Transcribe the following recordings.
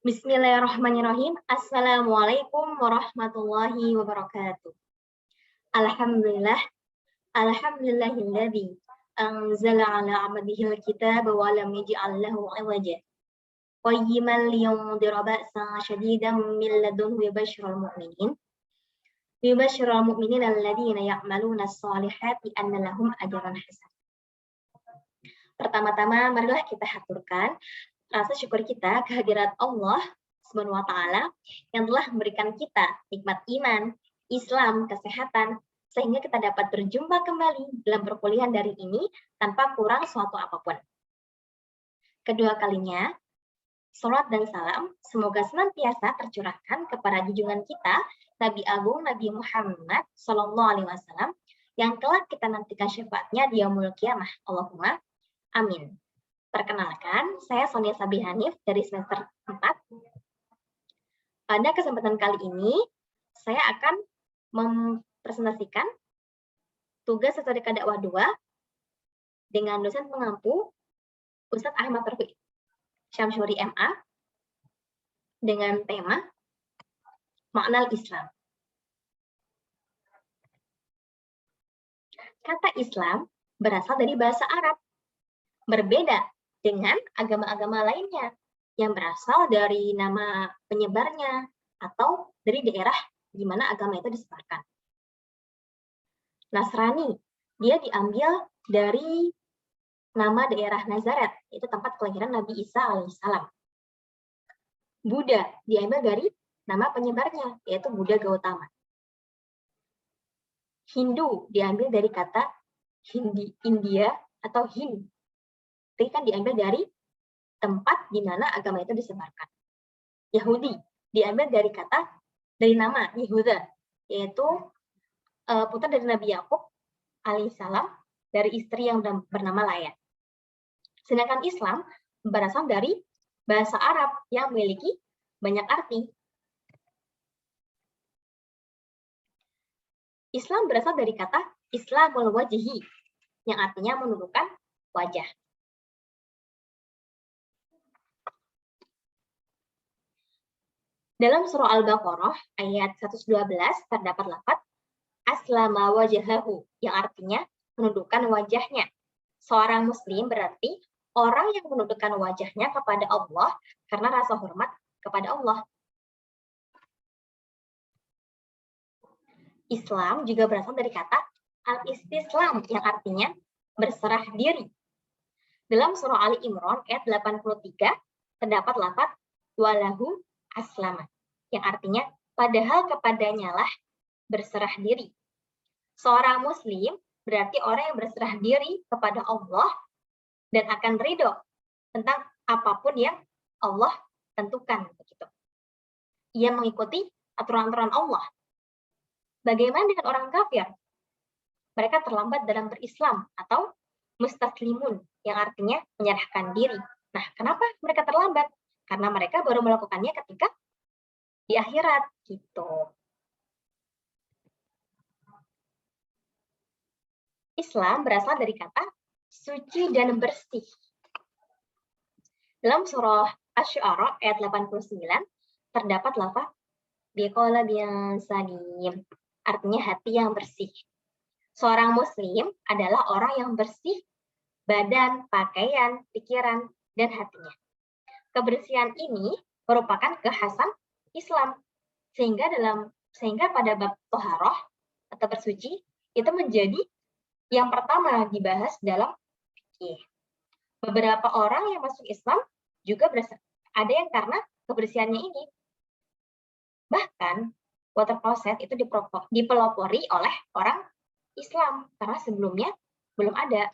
Bismillahirrahmanirrahim. Assalamualaikum warahmatullahi wabarakatuh. Alhamdulillah. Alhamdulillahilladzi anzala ala abdihil kitaba wa lam yaj'al lahu 'iwaja. Qayyiman liyundhira ba'san shadidan min ladunhu yubashshiral mu'minina alladzina ya'maluna as-solihati anna lahum ajran hasan. Pertama-tama marilah kita haturkan rasa syukur kita kehadirat Allah Subhanahu wa taala yang telah memberikan kita nikmat iman, Islam, kesehatan sehingga kita dapat berjumpa kembali dalam perkuliahan dari ini tanpa kurang suatu apapun. Kedua kalinya, salat dan salam semoga senantiasa tercurahkan kepada junjungan kita Nabi Agung Nabi Muhammad Sallallahu Alaihi Wasallam yang kelak kita nantikan syafaatnya di yaumul qiyamah. Allahumma amin. Perkenalkan, saya Sonia Sabi Hanif dari semester 4. Pada kesempatan kali ini, saya akan mempresentasikan tugas metodika dakwah 2 dengan dosen pengampu Ustadz Ahmad Taufiq Syamsuri MA dengan tema Makna Islam. Kata Islam berasal dari bahasa Arab, berbeda dengan agama-agama lainnya yang berasal dari nama penyebarnya atau dari daerah di mana agama itu disebarkan. Nasrani, dia diambil dari nama daerah Nazaret, itu tempat kelahiran Nabi Isa alaihissalam. Buddha diambil dari nama penyebarnya, yaitu Buddha Gautama. Hindu diambil dari kata India atau Hind. Itu kan diambil dari tempat di mana agama itu disebarkan. Yahudi diambil dari nama Yehuda, yaitu putra dari Nabi Yakub alaihissalam dari istri yang bernama Laya. Sedangkan Islam berasal dari bahasa Arab yang memiliki banyak arti. Islam berasal dari kata Islamul wajhi yang artinya menundukkan wajah. Dalam surah Al-Baqarah ayat 112 terdapat lafaz aslama wajahahu yang artinya menundukkan wajahnya. Seorang muslim berarti orang yang menundukkan wajahnya kepada Allah karena rasa hormat kepada Allah. Islam juga berasal dari kata al-istislam yang artinya berserah diri. Dalam surah Ali Imran ayat 83 terdapat lafaz walahu aslama yang artinya padahal kepadanya lah berserah diri. Seorang muslim berarti orang yang berserah diri kepada Allah dan akan ridho tentang apapun yang Allah tentukan begitu. Ia mengikuti aturan-aturan Allah. Bagaimana dengan orang kafir? Mereka terlambat dalam berislam atau mustaslimun yang artinya menyerahkan diri. Nah, kenapa mereka terlambat? Karena mereka baru melakukannya ketika di akhirat gitu. Islam berasal dari kata suci dan bersih. Dalam surah Asy-Syu'ara ayat 89 terdapat lafaz biqalbin salim, artinya hati yang bersih. Seorang muslim adalah orang yang bersih badan, pakaian, pikiran, dan hatinya. Kebersihan ini merupakan kekhasan Islam, sehingga pada bab toharoh atau bersuci itu menjadi yang pertama dibahas dalam fikih. Beberapa orang yang masuk Islam juga ada yang karena kebersihannya ini. Bahkan water closet itu dipelopori oleh orang Islam karena sebelumnya belum ada.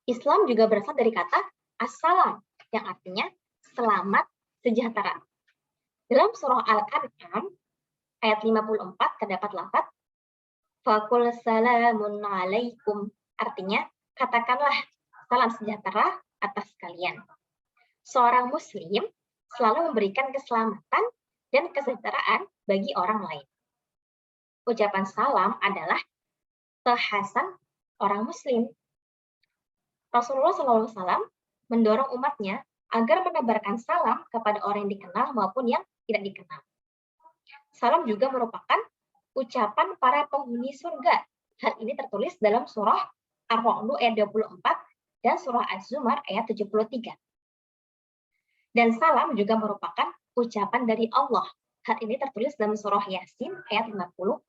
Islam juga berasal dari kata assalam yang artinya selamat sejahtera. Dalam surah Al-An'am ayat 54 terdapat lafaz faqul salamun alaikum, artinya katakanlah salam sejahtera atas kalian. Seorang muslim selalu memberikan keselamatan dan kesejahteraan bagi orang lain. Ucapan salam adalah kekhasan orang muslim. Rasulullah SAW mendorong umatnya agar menebarkan salam kepada orang yang dikenal maupun yang tidak dikenal. Salam juga merupakan ucapan para penghuni surga. Hal ini tertulis dalam surah Ar-Ra'd ayat 24 dan surah Az-Zumar ayat 73. Dan salam juga merupakan ucapan dari Allah. Hal ini tertulis dalam surah Yasin ayat 58.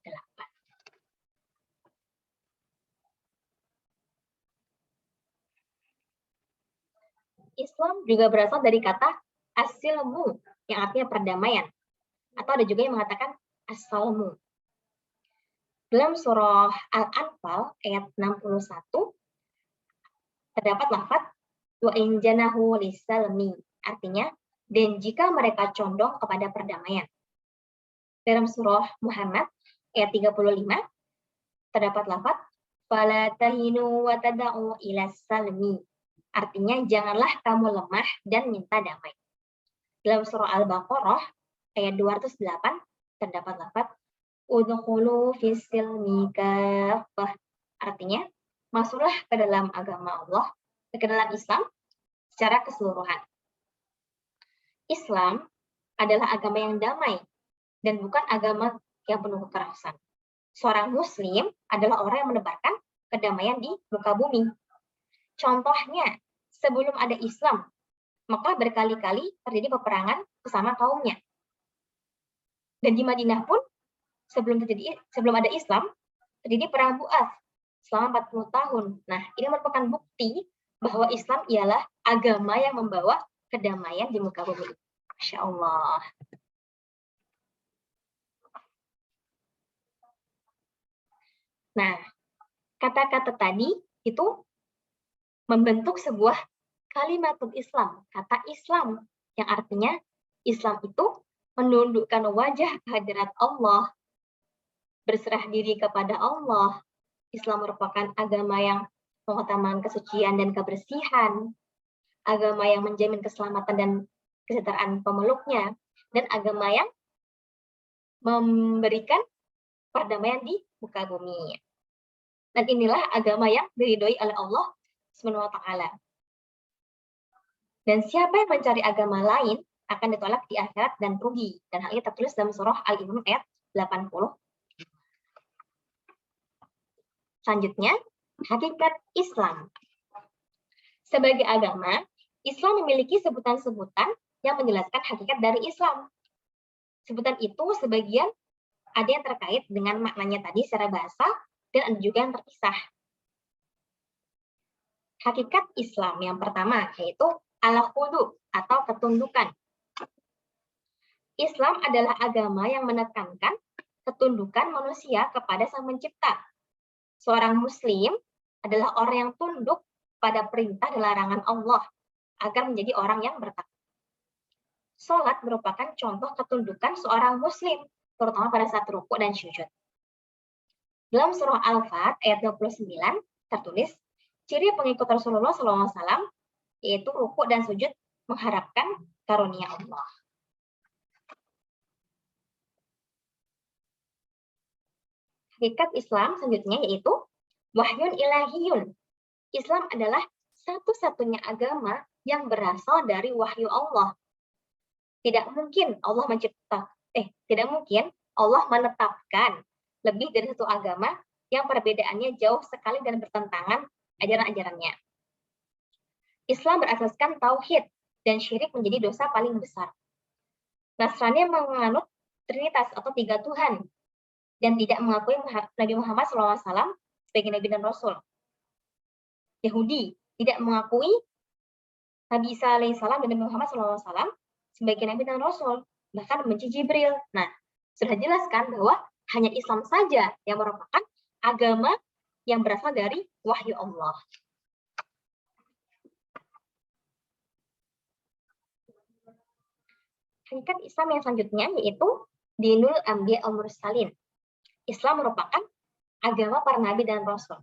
Islam juga berasal dari kata as-silmu yang artinya perdamaian. Atau ada juga yang mengatakan as-salmu. Dalam surah Al-Anfal ayat 61 terdapat lafaz wa in janahu lisalmi, artinya dan jika mereka condong kepada perdamaian. Dalam surah Muhammad ayat 35 terdapat lafaz fala tahinu wa tad'u ila salmi, artinya janganlah kamu lemah dan minta damai. Dalam surah Al-Baqarah ayat 208 terdapat lafaz udkhulu fis silmi kaffah, artinya masuklah ke dalam agama Allah, ke dalam Islam secara keseluruhan. Islam adalah agama yang damai dan bukan agama yang penuh kekerasan. Seorang muslim adalah orang yang menebarkan kedamaian di muka bumi. Contohnya, sebelum ada Islam, maka berkali-kali terjadi peperangan bersama kaumnya. Dan di Madinah pun sebelum ada Islam, terjadi perang Bu'ath selama 40 tahun. Nah, ini merupakan bukti bahwa Islam ialah agama yang membawa kedamaian di muka bumi. Masya Allah. Nah, kata-kata tadi itu membentuk sebuah kalimatul Islam, kata Islam, yang artinya Islam itu menundukkan wajah kehadirat Allah, berserah diri kepada Allah. Islam merupakan agama yang mengutamakan kesucian dan kebersihan, agama yang menjamin keselamatan dan kesejahteraan pemeluknya, dan agama yang memberikan perdamaian di muka bumi. Dan inilah agama yang diridhoi oleh Allah SWT. Dan siapa yang mencari agama lain akan ditolak di akhirat dan rugi. Dan hal ini tertulis dalam surah Al-Imran ayat 80. Selanjutnya, hakikat Islam. Sebagai agama, Islam memiliki sebutan-sebutan yang menjelaskan hakikat dari Islam. Sebutan itu sebagian ada yang terkait dengan maknanya tadi secara bahasa, dan ada juga yang terpisah. Hakikat Islam yang pertama yaitu al-khudu atau ketundukan. Islam adalah agama yang menekankan ketundukan manusia kepada Sang Pencipta. Seorang muslim adalah orang yang tunduk pada perintah dan larangan Allah agar menjadi orang yang bertakwa. Salat merupakan contoh ketundukan seorang muslim, terutama pada saat rukuk dan sujud. Dalam surah Al-Fat ayat 29 tertulis, ciri pengikut Rasulullah SAW yaitu rukuk dan sujud mengharapkan karunia Allah. Hakikat Islam selanjutnya yaitu wahyun ilahiyun. Islam adalah satu-satunya agama yang berasal dari wahyu Allah. Tidak mungkin Allah menetapkan lebih dari satu agama yang perbedaannya jauh sekali dan bertentangan ajaran-ajarannya. Islam berasaskan tauhid dan syirik menjadi dosa paling besar. Nasrani menganut Trinitas atau 3 Tuhan dan tidak mengakui Nabi Muhammad SAW sebagai Nabi dan Rasul. Yahudi tidak mengakui Nabi Isa alaihissalam dan Nabi Muhammad SAW sebagai Nabi dan Rasul, bahkan membenci Jibril. Nah, sudah jelaskan bahwa hanya Islam saja yang merupakan agama yang berasal dari wahyu Allah. Hakikat Islam yang selanjutnya yaitu Dinul Anbiya wal Mursalin. Islam merupakan agama para nabi dan rasul.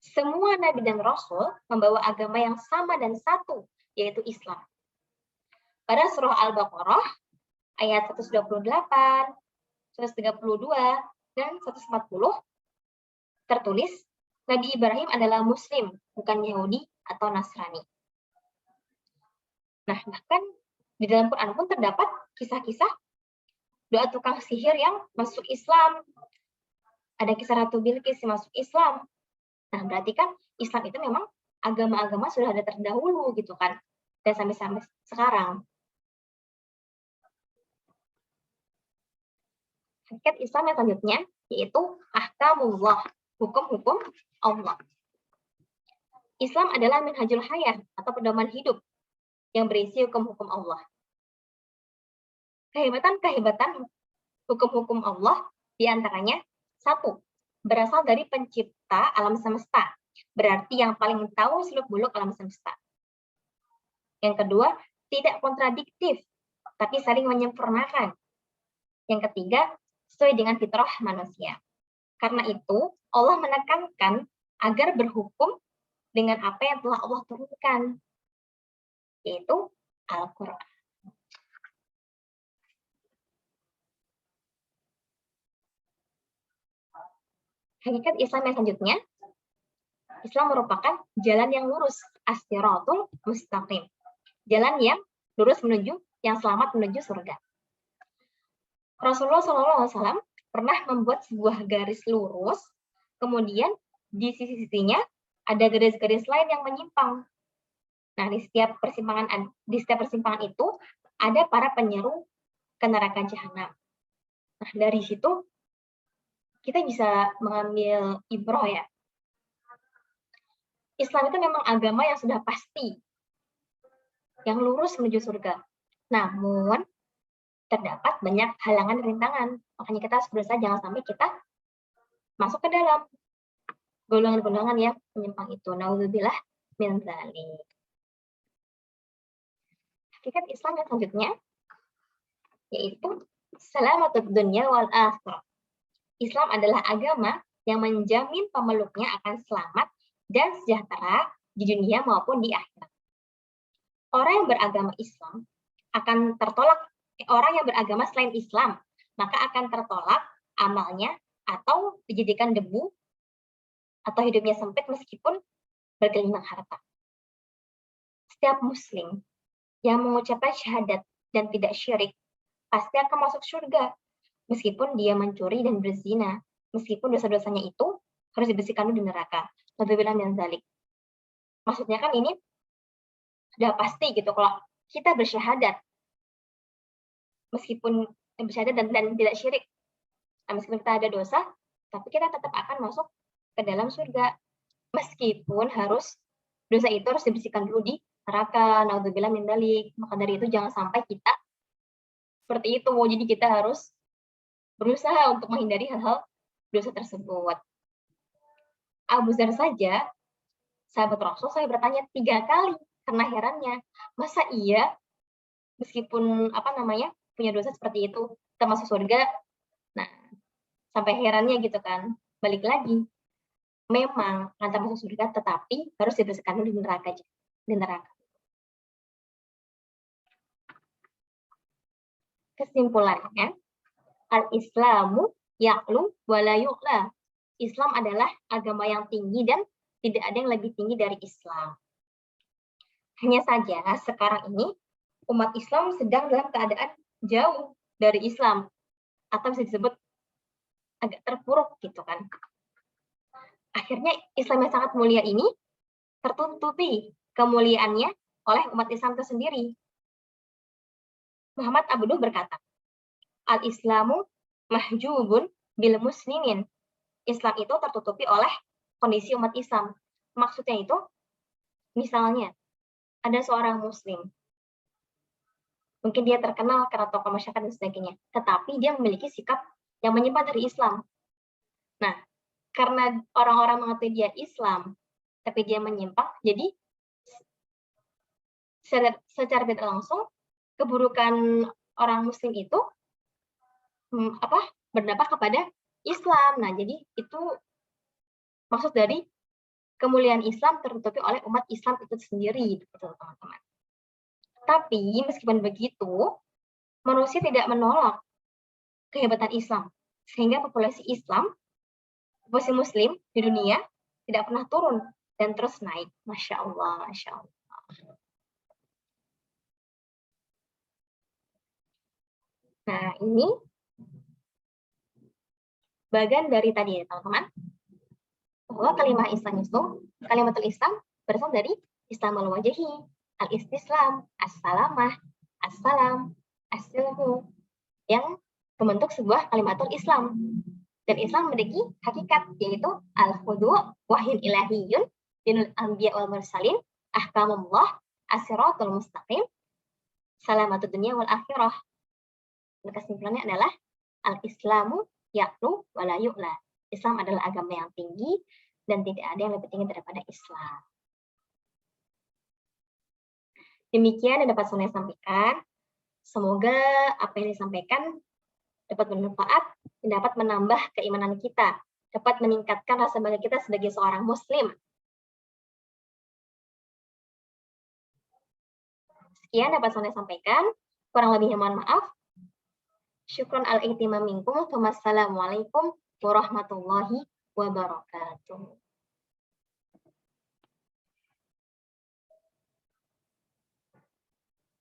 Semua nabi dan rasul membawa agama yang sama dan satu, yaitu Islam. Pada surah Al-Baqarah ayat 128, 132, dan 140 tertulis, Nabi Ibrahim adalah Muslim, bukan Yahudi atau Nasrani. Nah, bahkan di dalam Quran pun terdapat kisah-kisah doa tukang sihir yang masuk Islam. Ada kisah Ratu Bilqis yang masuk Islam. Nah, berarti kan Islam itu memang agama-agama sudah ada terdahulu gitu kan. Dan sampai sekarang. Hakikat Islam yang selanjutnya yaitu ahkamullah, hukum-hukum Allah. Islam adalah minhajul hayah atau pedoman hidup yang berisi hukum-hukum Allah. Kehebatan-kehebatan hukum-hukum Allah diantaranya satu, berasal dari pencipta alam semesta, berarti yang paling tahu seluk-beluk alam semesta. Yang kedua, tidak kontradiktif, tapi saling menyempurnakan. Yang ketiga, sesuai dengan fitrah manusia. Karena itu, Allah menekankan agar berhukum dengan apa yang telah Allah turunkan, yaitu Al-Quran. Hakikat Islam yang selanjutnya, Islam merupakan jalan yang lurus, as-siratul mustaqim. Jalan yang lurus menuju, yang selamat menuju surga. Rasulullah SAW pernah membuat sebuah garis lurus, kemudian di sisi-sisinya ada garis-garis lain yang menyimpang. Nah, di setiap persimpangan itu ada para penyeru ke neraka jahanam. Nah, dari situ kita bisa mengambil ibrah ya. Islam itu memang agama yang sudah pasti, yang lurus menuju surga. Namun, terdapat banyak halangan dan rintangan. Makanya kita harus berusaha jangan sampai kita masuk ke dalam golongan-golongan yang menyimpang itu. Nauzubillah min dzalik. Hakikat Islam yang selanjutnya yaitu salamatud dunya wal akhirah. Islam adalah agama yang menjamin pemeluknya akan selamat dan sejahtera di dunia maupun di akhirat. Orang yang beragama Islam akan tertolak, orang yang beragama selain Islam, maka akan tertolak amalnya atau dijadikan debu atau hidupnya sempit meskipun bergelimang harta. Setiap muslim yang mengucapkan syahadat dan tidak syirik pasti akan masuk surga, meskipun dia mencuri dan berzina, meskipun dosa-dosanya itu harus dibersihkan di neraka. Nauzubillah min dzalik. Maksudnya kan ini sudah pasti gitu, kalau kita bersyahadat, meskipun bersyahadat dan tidak syirik, meskipun kita ada dosa, tapi kita tetap akan masuk ke dalam surga, meskipun dosa itu harus dibersihkan dulu di neraka. Nauzubillah min dzalik. Maka dari itu jangan sampai kita seperti itu. Jadi kita harus berusaha untuk menghindari hal-hal dosa tersebut. Abu Dzar saja, sahabat Rasul, saya bertanya 3 kali karena herannya, masa iya meskipun punya dosa seperti itu kita masuk surga? Nah, sampai herannya gitu kan. Balik lagi, memang nanti masuk surga, tetapi harus dibersihkan dulu di neraka. Kesimpulannya, al-Islamu ya'lu wa la yu'la. Islam adalah agama yang tinggi dan tidak ada yang lebih tinggi dari Islam. Hanya saja sekarang ini umat Islam sedang dalam keadaan jauh dari Islam, atau bisa disebut agak terpuruk gitu kan. Akhirnya Islam yang sangat mulia ini tertutupi kemuliaannya oleh umat Islam itu sendiri. Muhammad Abduh berkata, al-Islamu mahjubun bil muslimin. Islam itu tertutupi oleh kondisi umat Islam. Maksudnya itu, misalnya ada seorang muslim, mungkin dia terkenal karena tokoh masyarakat dan sebagainya, tetapi dia memiliki sikap yang menyimpang dari Islam. Nah, karena orang-orang mengetahui dia Islam, tapi dia menyimpang, jadi secara tidak langsung keburukan orang muslim itu berdampak kepada Islam. Nah, jadi itu maksud dari kemuliaan Islam tertutupi oleh umat Islam itu sendiri, gitu teman-teman. Tapi meskipun begitu, manusia tidak menolak kehebatan Islam, sehingga populasi Muslim di dunia tidak pernah turun dan terus naik. Masya Allah, Masya Allah. Nah, ini bagian dari tadi ya, teman-teman. Bahwa kalimatul Islam berasal dari Islamul wajhi, al-istislam, as-salamah, as-salam, as-silmu, yang membentuk sebuah kalimatul Islam. Dan Islam memiliki hakikat, yaitu al-khudu' wahyun ilahiyun, dinul anbiya wal mursalin, ahkamullah, as-siratul mustaqim, salamatud dunia wal akhirah. Dan kesimpulannya adalah al-islamu yaklu wala yu'la. Islam adalah agama yang tinggi dan tidak ada yang lebih tinggi daripada Islam. Demikian yang dapat saya sampaikan. Semoga apa yang disampaikan dapat bermanfaat dan dapat menambah keimanan kita, dapat meningkatkan rasa bangga kita sebagai seorang Muslim. Sekian dapat saya sampaikan. Kurang lebihnya mohon maaf. Syukron al-ihtimam minkum. Wassalamualaikum warahmatullahi wabarakatuh.